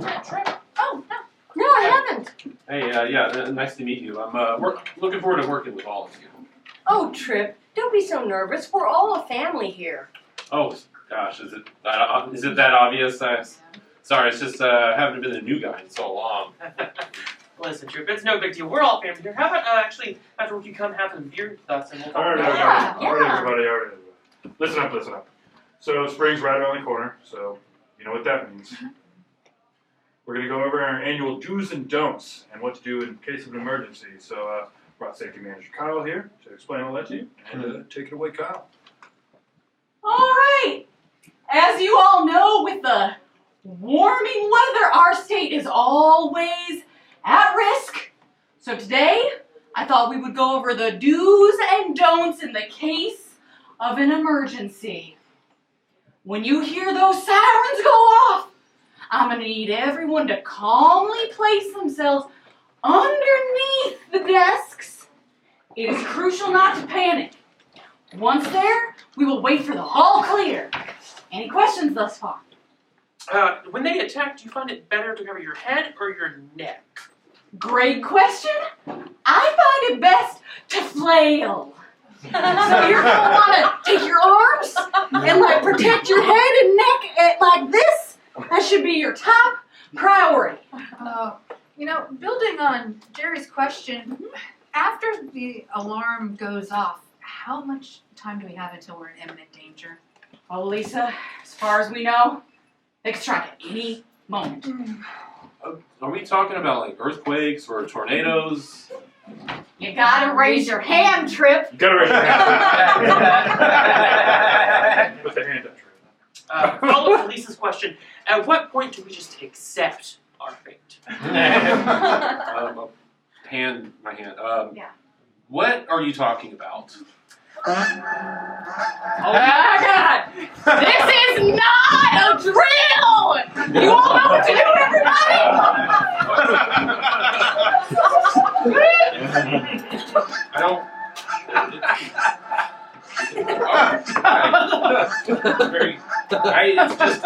met Trip? Oh, no. No, I haven't. Hey, yeah, nice to meet you. We're looking forward to working with all of you. Oh, Trip, don't be so nervous. We're all a family here. Oh, gosh, is it that obvious? Sorry, it's just haven't been a new guy in so long. Listen, Trip, it's no big deal. We're all family here. How about actually afterwards you come have a beer with us and we'll talk Alright, about everybody. Listen up. So spring's right around the corner, so you know what that means. We're going to go over our annual do's and don'ts and what to do in case of an emergency. So brought safety manager Kyle here to explain all that to you. And take it away, Kyle. All right. As you all know, with the warming weather, our state is always at risk. So today, I thought we would go over the do's and don'ts in the case of an emergency. When you hear those sirens go off, I'm going to need everyone to calmly place themselves underneath the desks. It is crucial not to panic. Once there, we will wait for the all clear. Any questions thus far? when they attack, do you find it better to cover your head or your neck? Great question. I find it best to flail. So you're going to want to take your arms and like protect your head and neck like this. That should be your top priority. You know, building on Jerry's question, after the alarm goes off, how much time do we have until we're in imminent danger? Well, Lisa, as far as we know, they can strike at any moment. Are we talking about like earthquakes or tornadoes? You gotta raise your hand, Trip. You gotta raise your hand. Put the hand up, Trip. Follow up to Lisa's question, at what point do we just accept our fate? My hand. Yeah. What are you talking about? Oh my God! This is not a drill! You all know what to do, everybody! I don't. Very. It's just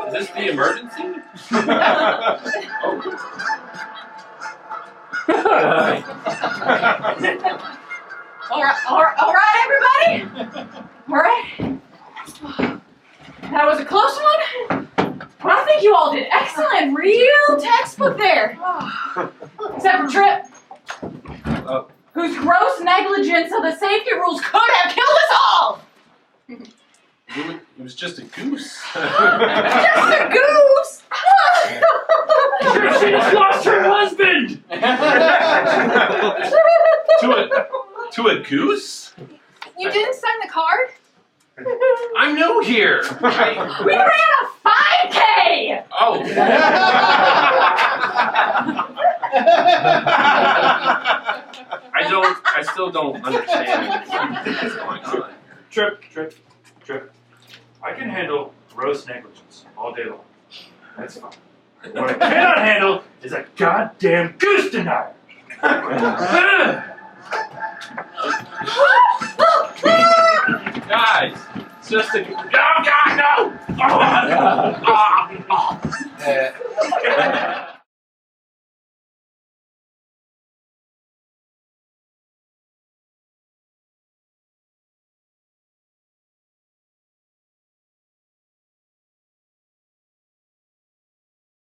Is this the emergency? All right, everybody. All right. That was a close one, but I think you all did excellent. Real textbook there. Except for Trip, whose gross negligence of the safety rules could have killed us all. It was just a goose. Just a goose. She's lost her husband! To a goose? You didn't sign the card? I'm new here. We ran a 5K. Oh. I still don't understand what's going on. Trip. I can handle gross negligence all day long. That's fine. What I cannot handle is a goddamn goose denier. Guys, it's just a. Oh God, no!